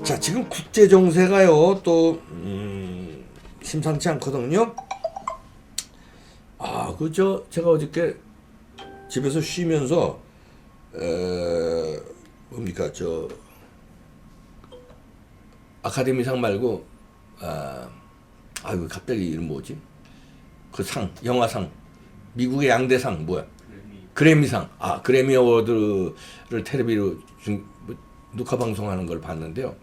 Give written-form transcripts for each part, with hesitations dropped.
자, 지금 국제 정세가요 또 심상치 않거든요. 아, 그저 제가 어저께 집에서 쉬면서 뭡니까 저 아카데미상 말고 아유 갑자기 이름 뭐지? 그 상, 영화상, 미국의 양대상 뭐야? 그래미상. 아, 그래미 어워드를 텔레비로 녹화 방송하는 걸 봤는데요.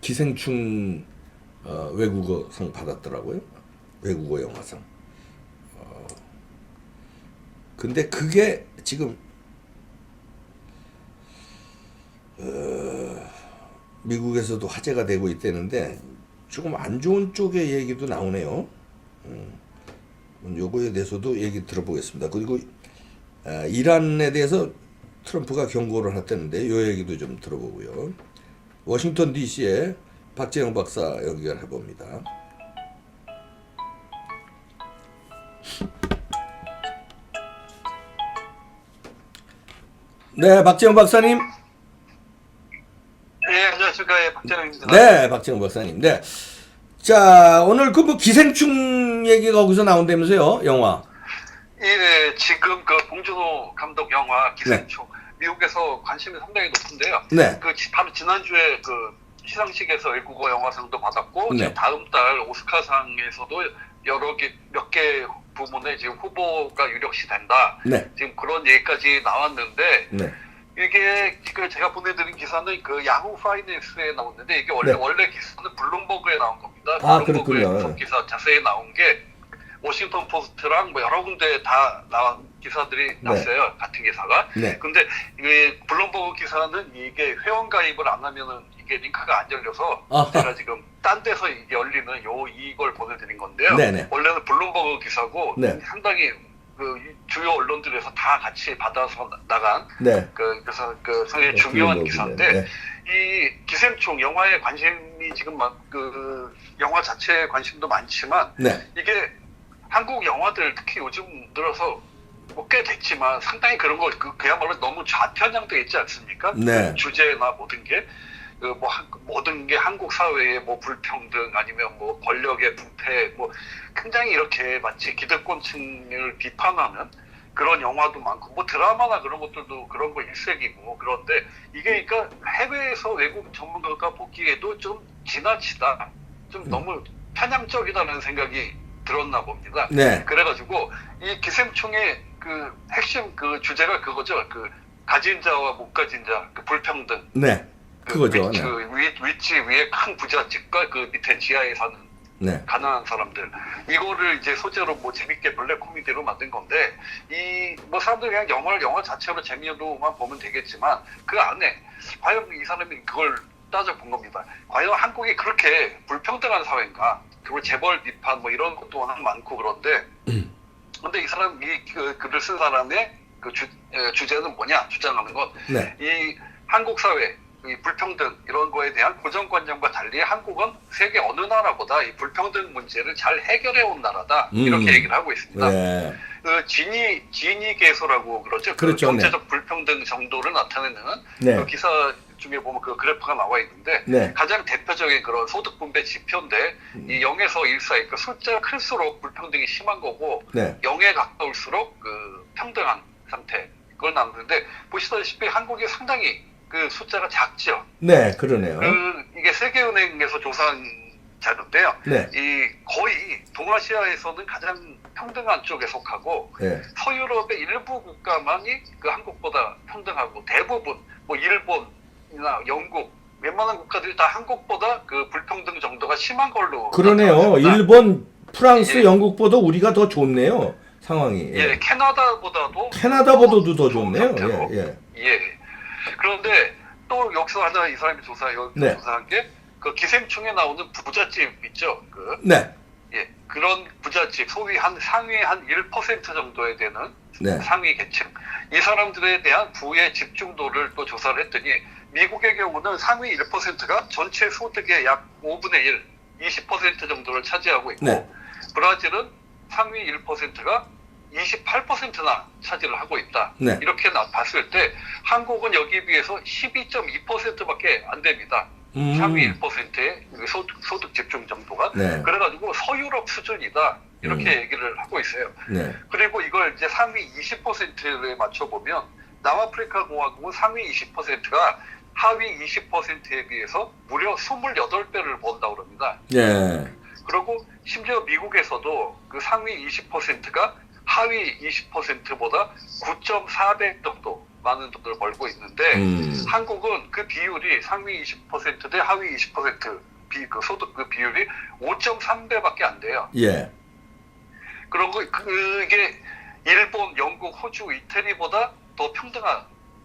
기생충 외국어상 받았더라고요. 외국어 영화상. 근데 그게 지금 미국에서도 화제가 되고 있다는데 조금 안 좋은 쪽의 얘기도 나오네요. 요거에 대해서도 얘기 들어보겠습니다. 그리고 이란에 대해서 트럼프가 경고를 했다는데 요 얘기도 좀 들어보고요. 워싱턴 DC에 박재영 박사 연결해 봅니다. 네, 박재영 박사님. 네, 안녕하십니까. 예, 박재영입니다. 네, 박재영 박사님. 네. 자, 오늘 그 뭐 기생충 얘기가 거기서 나온다면서요, 영화. 예, 지금 그 봉준호 감독 영화 기생충 미국에서 관심이 상당히 높은데요. 네. 그 바로 지난주에 그 시상식에서 외국어 영화상도 받았고 네. 지금 다음 달 오스카상에서도 몇 개 부문에 지금 후보가 유력시 된다. 네. 지금 그런 얘기까지 나왔는데 네. 이게 지금 제가 보내드린 기사는 그 야후 파이낸스에 나왔는데 이게 원래 네. 기사는 블룸버그에 나온 겁니다. 아, 블룸버그에 그렇군요. 후속 기사 자세히 나온 게 워싱턴 포스트랑 뭐 여러 군데 다 나온 기사들이 났어요. 같은 기사가. 네. 근데 이 블룸버그 기사는 이게 회원 가입을 안 하면은 이게 링크가 안 열려서 아하. 제가 지금 딴 데서 이게 열리는 이걸 보내드린 건데요. 네네. 원래는 블룸버그 기사고 네. 상당히 그 주요 언론들에서 다 같이 받아서 나간 네. 그래서 그 상당히 중요한 블룸버그네. 기사인데 네. 이 기생충 영화에 관심이 지금 그 영화 자체에 관심도 많지만 네. 이게 한국 영화들 특히 요즘 들어서 뭐 꽤 됐지만 상당히 그런 거 그야말로 너무 좌편향돼 있지 않습니까? 네. 그 주제나 모든 게 그 뭐 모든 게 한국 사회의 뭐 불평등 아니면 뭐 권력의 부패 뭐 굉장히 이렇게 마치 기득권층을 비판하는 그런 영화도 많고 뭐 드라마나 그런 것들도 그런 거 일색이고 그런데 이게 그러니까 해외에서 외국 전문가가 보기에도 좀 지나치다 좀 너무 편향적이다는 생각이 들었나 봅니다. 네. 그래가지고 이 기생충의 그 핵심 그 주제가 그거죠. 그 가진 자와 못 가진 자, 그 불평등. 네. 그거죠. 네. 위치 위에 큰 부잣집과 그 밑에 지하에 사는 네. 가난한 사람들 이거를 이제 소재로 뭐 재밌게 블랙 코미디로 만든 건데 이 뭐 사람들이 그냥 영화 자체로 재미로만 보면 되겠지만 그 안에 과연 이 사람이 그걸 따져본 겁니다. 과연 한국이 그렇게 불평등한 사회인가? 그리고 재벌 비판 뭐 이런 것도 많고 그런데 근데 이 사람 그 글을 쓴 사람의 그 주제는 뭐냐 주장하는 건 네. 이 한국 사회 이 불평등 이런 거에 대한 고정관념과 달리 한국은 세계 어느 나라보다 이 불평등 문제를 잘 해결해 온 나라다 이렇게 얘기를 하고 있습니다. 네. 그 지니 계소라고 그러죠. 그렇죠. 그 경제적 불평등 정도를 나타내는 네. 그 기사 중에 보면 그 그래프가 나와 있는데 네. 가장 대표적인 그런 소득 분배 지표인데 이 0에서 1 사이 그 숫자가 클수록 불평등이 심한 거고 네. 0에 가까울수록 그 평등한 상태 그걸 나누는데 보시다시피 한국이 상당히 그 숫자가 작죠. 네, 그러네요. 이게 세계은행에서 조사한 자료인데요. 네. 이 거의 동아시아에서는 가장 평등한 쪽에 속하고 네. 서유럽의 일부 국가만이 그 한국보다 평등하고 대부분 뭐 일본이나 영국 웬만한 국가들이 다 한국보다 그 불평등 정도가 심한 걸로 그러네요. 나타났습니다. 일본, 프랑스, 예. 영국보다 우리가 더 좋네요. 상황이. 예, 캐나다보다도 캐나다보다도 더 좋은 좋네요. 상태로. 예. 예. 그런데 또 여기서 하나 이 사람이 네. 조사한 게 그 기생충에 나오는 부잣집 있죠. 그 네. 예, 그런 부잣집 소위 상위 한 1% 정도에 되는 네. 상위 계층 이 사람들에 대한 부의 집중도를 또 조사를 했더니 미국의 경우는 상위 1%가 전체 소득의 약 5분의 1, 20% 정도를 차지하고 있고 네. 브라질은 상위 1%가 28%나 차지를 하고 있다. 네. 이렇게 봤을 때 한국은 여기에 비해서 12.2%밖에 안 됩니다. 상위 1%의 소득 집중 정도가. 네. 그래가지고 서유럽 수준이다. 이렇게 얘기를 하고 있어요. 네. 그리고 이걸 이제 상위 20%에 맞춰보면 남아프리카 공화국은 상위 20%가 하위 20%에 비해서 무려 28배를 번다고 그럽니다. 예. 그리고 심지어 미국에서도 그 상위 20%가 하위 20%보다 9.4배 정도 많은 돈을 벌고 있는데 한국은 그 비율이 상위 20% 대 하위 20% 그 소득 그 비율이 5.3배밖에 안 돼요. 예. 그리고 그게 일본, 영국, 호주, 이태리보다 더 평등한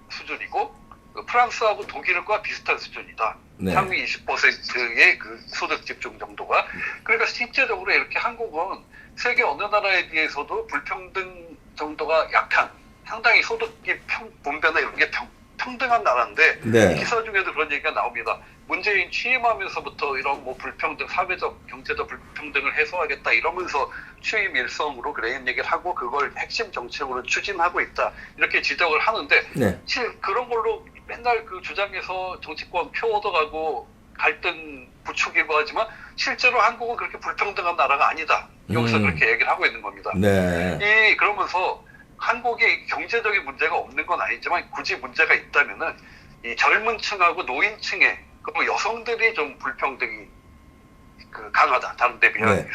수준이고 프랑스하고 독일과 비슷한 수준이다. 네. 상위 20%의 그 소득 집중 정도가. 그러니까 실제적으로 이렇게 한국은 세계 어느 나라에 비해서도 불평등 정도가 약한 상당히 소득이 분배나 이런 게 평등한 나라인데 네. 기사 중에도 그런 얘기가 나옵니다. 문재인 취임하면서부터 이런 뭐 불평등, 사회적, 경제적 불평등을 해소하겠다 이러면서 취임 일성으로 그런 얘기를 하고 그걸 핵심 정책으로 추진하고 있다 이렇게 지적을 하는데 네. 그런 걸로 맨날 그 주장에서 정치권 표 얻어가고 갈등 부추기고 하지만 실제로 한국은 그렇게 불평등한 나라가 아니다. 여기서 그렇게 얘기를 하고 있는 겁니다. 네. 그러면서 한국이 경제적인 문제가 없는 건 아니지만 굳이 문제가 있다면은 이 젊은 층하고 노인층의 그리고 여성들이 좀 불평등이 강하다. 다른 데 비해서. 네.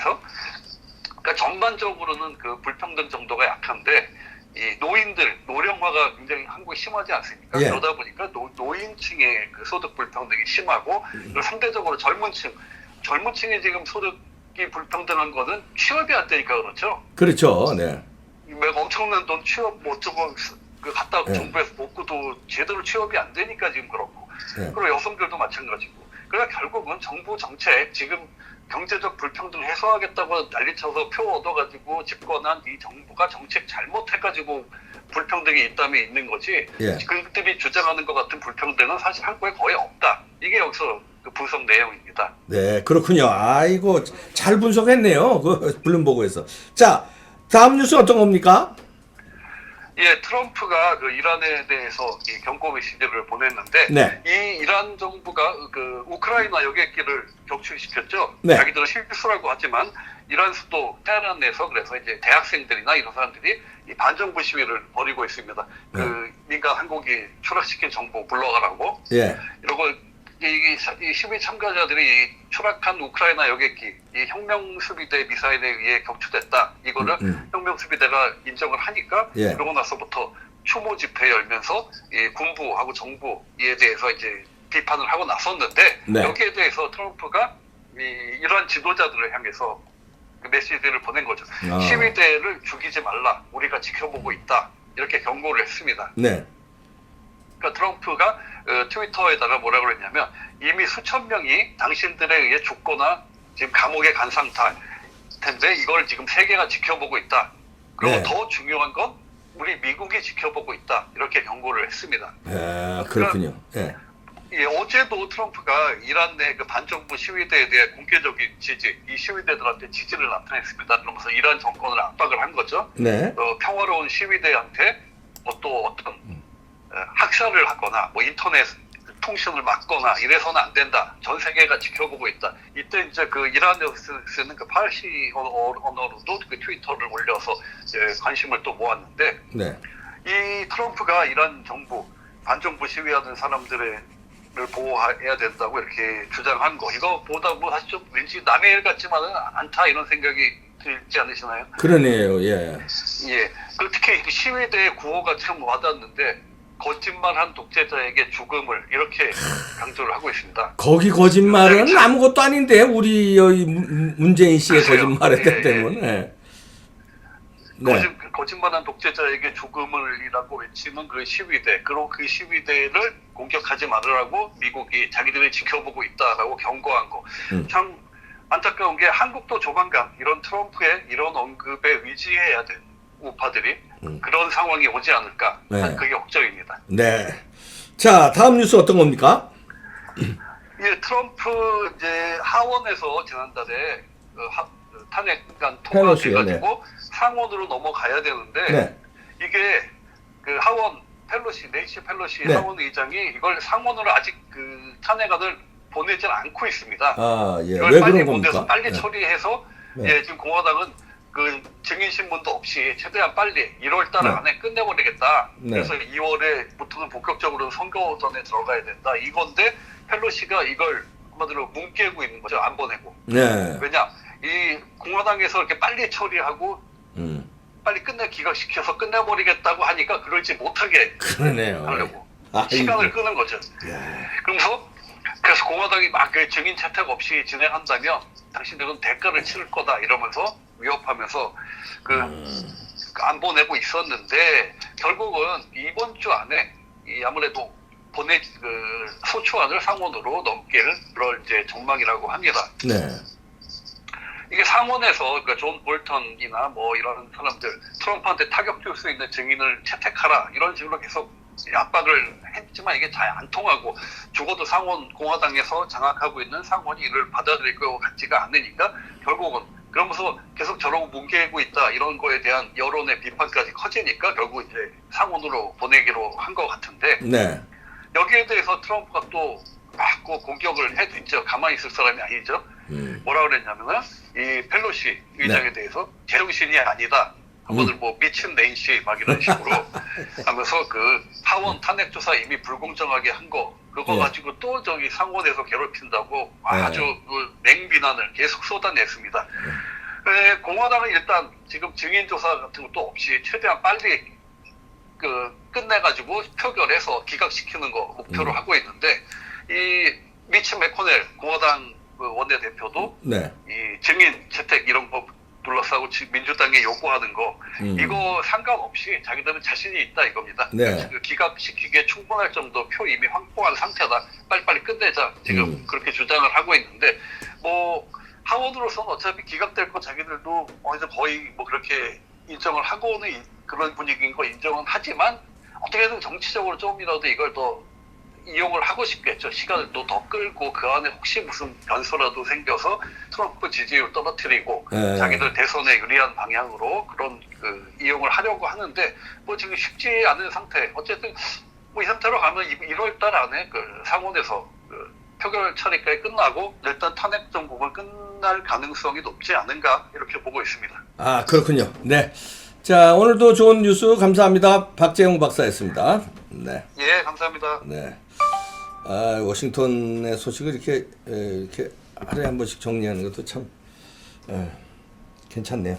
그러니까 전반적으로는 그 불평등 정도가 약한데 이 노인들, 노령화가 굉장히 한국에 심하지 않습니까? 예. 그러다 보니까 노인층의 그 소득 불평등이 심하고 그리고 상대적으로 젊은 층이 지금 소득이 불평등한 거는 취업이 안 되니까 그렇죠. 그렇죠. 네. 엄청난 돈 취업 뭐 어쩌고 그 갖다 네. 정부에서 먹고도 제대로 취업이 안 되니까 지금 그렇고 네. 그리고 여성들도 마찬가지고 그러니까 결국은 정부 정책 지금 경제적 불평등 해소하겠다고 난리쳐서 표 얻어가지고 집권한 이 정부가 정책 잘못해가지고 불평등이 있다면 있는 거지 예. 그들이 주장하는 것 같은 불평등은 사실 한국에 거의 없다. 이게 여기서 그 분석 내용입니다. 네, 그렇군요. 아이고, 잘 분석했네요. 그 블룸버그에서. 자, 다음 뉴스 어떤 겁니까? 예, 트럼프가 그 이란에 대해서 이 경고 메시지를 보냈는데 네. 이 이란 정부가 그 우크라이나 여객기를 격추시켰죠. 네. 자기들은 실수라고 하지만 이란 수도 테헤란에서 그래서 이제 대학생들이나 이런 사람들이 이 반정부 시위를 벌이고 있습니다. 그 민간 항공기 추락시킨 정부 물러가라고. 예. 이러고 이 시위 참가자들이 추락한 우크라이나 여객기 이 혁명수비대 미사일에 의해 격추됐다. 이거를 혁명수비대가 인정을 하니까 예. 그러고 나서부터 추모 집회 열면서 이 군부하고 정부에 대해서 이제 비판을 하고 나섰는데 네. 여기에 대해서 트럼프가 이런 지도자들을 향해서 그 메시지를 보낸 거죠. 아. 시위대를 죽이지 말라. 우리가 지켜보고 있다. 이렇게 경고를 했습니다. 네. 그러니까 트럼프가 트위터에다가 뭐라고 그랬냐면 이미 수천 명이 당신들에 의해 죽거나 지금 감옥에 간 상태인데 이걸 지금 세계가 지켜보고 있다. 그리고 네. 더 중요한 건 우리 미국이 지켜보고 있다. 이렇게 경고를 했습니다. 그렇군요. 예. 예, 어제도 트럼프가 이란 내 그 반정부 시위대에 대해 공개적인 지지, 이 시위대들한테 지지를 나타냈습니다. 그러면서 이란 정권을 압박을 한 거죠. 네. 평화로운 시위대한테 또 어떤 학살을 하거나 뭐 인터넷 통신을 막거나 이래서는 안 된다. 전 세계가 지켜보고 있다. 이때 이제 그 이란에서 쓰는 그 파르시 언어로도 그 트위터를 올려서 관심을 또 모았는데 네. 이 트럼프가 이란 정부 반정부 시위하는 사람들을 보호해야 된다고 이렇게 주장한 거 이거보다 뭐 사실 좀 왠지 남의 일 같지만은 않다 이런 생각이 들지 않으시나요? 그러네요. 예. 예. 그 특히 시위대의 구호가 참 와닿는데 거짓말한 독재자에게 죽음을 이렇게 강조를 하고 있습니다. 거기 거짓말은 아무것도 아닌데 우리 여기 문재인 씨의 거짓말했기 때문에. 네. 거짓말한 독재자에게 죽음을이라고 외치는 그 시위대, 그리고 그 시위대를 공격하지 말으라고 미국이 자기들이 지켜보고 있다라고 경고한 거. 참 안타까운 게 한국도 조만간 이런 트럼프의 이런 언급에 의지해야 될 우파들이 그런 상황이 오지 않을까. 네. 그게 걱정입니다. 네. 자, 다음 뉴스 어떤 겁니까? 예, 트럼프 이제 하원에서 지난달에 탄핵안 펠로시요, 통과돼가지고 상원으로 넘어가야 되는데 네. 이게 그 하원 펠로시 낸시 펠로시 네. 하원 의장이 이걸 상원으로 아직 그 탄핵안을 보내질 않고 있습니다. 아, 예. 이걸 왜 빨리 그런 보내서 겁니까? 빨리 네. 처리해서 네. 예, 지금 공화당은 그 증인 신문도 없이 최대한 빨리 1월 달 네. 안에 끝내버리겠다. 네. 그래서 2월에부터는 본격적으로 선거전에 들어가야 된다. 이건데 펠로시가 이걸 한마디로 뭉개고 있는 거죠. 안 보내고. 네. 왜냐? 이 공화당에서 이렇게 빨리 처리하고 음. 빨리 기각시켜서 끝내버리겠다고 하니까 그러지 못하게 그러네요. 하려고 아이고. 시간을 끄는 거죠. 야. 그래서 공화당이 막 그 증인 채택 없이 진행한다면 당신들은 대가를 치를 거다 이러면서 위협하면서 안 보내고 있었는데 결국은 이번 주 안에 이 아무래도 소추안을 상원으로 넘길 그럴 이제 전망이라고 합니다. 네. 이게 상원에서 그러니까 존 볼턴이나 뭐 이런 사람들 트럼프한테 타격 줄 수 있는 증인을 채택하라 이런 식으로 계속 압박을 했지만 이게 잘 안 통하고 죽어도 상원 공화당에서 장악하고 있는 상원이 이를 받아들일 것 같지가 않으니까 결국은 그러면서 계속 저러고 뭉개고 있다 이런 거에 대한 여론의 비판까지 커지니까 결국 이제 상원으로 보내기로 한 것 같은데 네. 여기에 대해서 트럼프가 또 막 공격을 해댔죠. 가만히 있을 사람이 아니죠. 뭐라 그랬냐면은 이 펠로시 의장에 네. 대해서 제정신이 아니다. 한번들 뭐 미친 낸시 막 이런 식으로 하면서 그 하원 탄핵 조사 이미 불공정하게 한 거 그거 네. 가지고 또 저기 상원에서 괴롭힌다고 네. 아주 그 맹비난을 계속 쏟아냈습니다. 공화당은 일단 지금 증인 조사 같은 것도 없이 최대한 빨리 그 끝내가지고 표결해서 기각시키는 거 목표로 하고 있는데 이 미치 매코넬 공화당 그 원내대표도 네. 이 증인 채택 이런 거 둘러싸고 민주당에 요구하는 거 이거 상관없이 자기들은 자신이 있다 이겁니다. 네. 그러니까 기각시키기에 충분할 정도 표 이미 확보한 상태다. 빨리빨리 끝내자. 지금 그렇게 주장을 하고 있는데 뭐 하원으로서는 어차피 기각될 거 자기들도 어디서 거의 뭐 그렇게 인정을 하고는 그런 분위기인 거 인정은 하지만 어떻게든 정치적으로 조금이라도 이걸 더 이용을 하고 싶겠죠. 시간을 또 더 끌고 그 안에 혹시 무슨 변수라도 생겨서 트럼프 지지율 떨어뜨리고 네. 자기들 대선에 유리한 방향으로 그런 그 이용을 하려고 하는데 뭐 지금 쉽지 않은 상태. 어쨌든 뭐 이 상태로 가면 1월 달 안에 그 상원에서 그 표결 처리까지 끝나고 일단 탄핵 정국은 끝날 가능성이 높지 않은가 이렇게 보고 있습니다. 아, 그렇군요. 네. 자, 오늘도 좋은 뉴스 감사합니다. 박재용 박사였습니다. 네. 예, 감사합니다. 네. 아, 워싱턴의 소식을 이렇게 하루에 한 번씩 정리하는 것도 참 괜찮네요.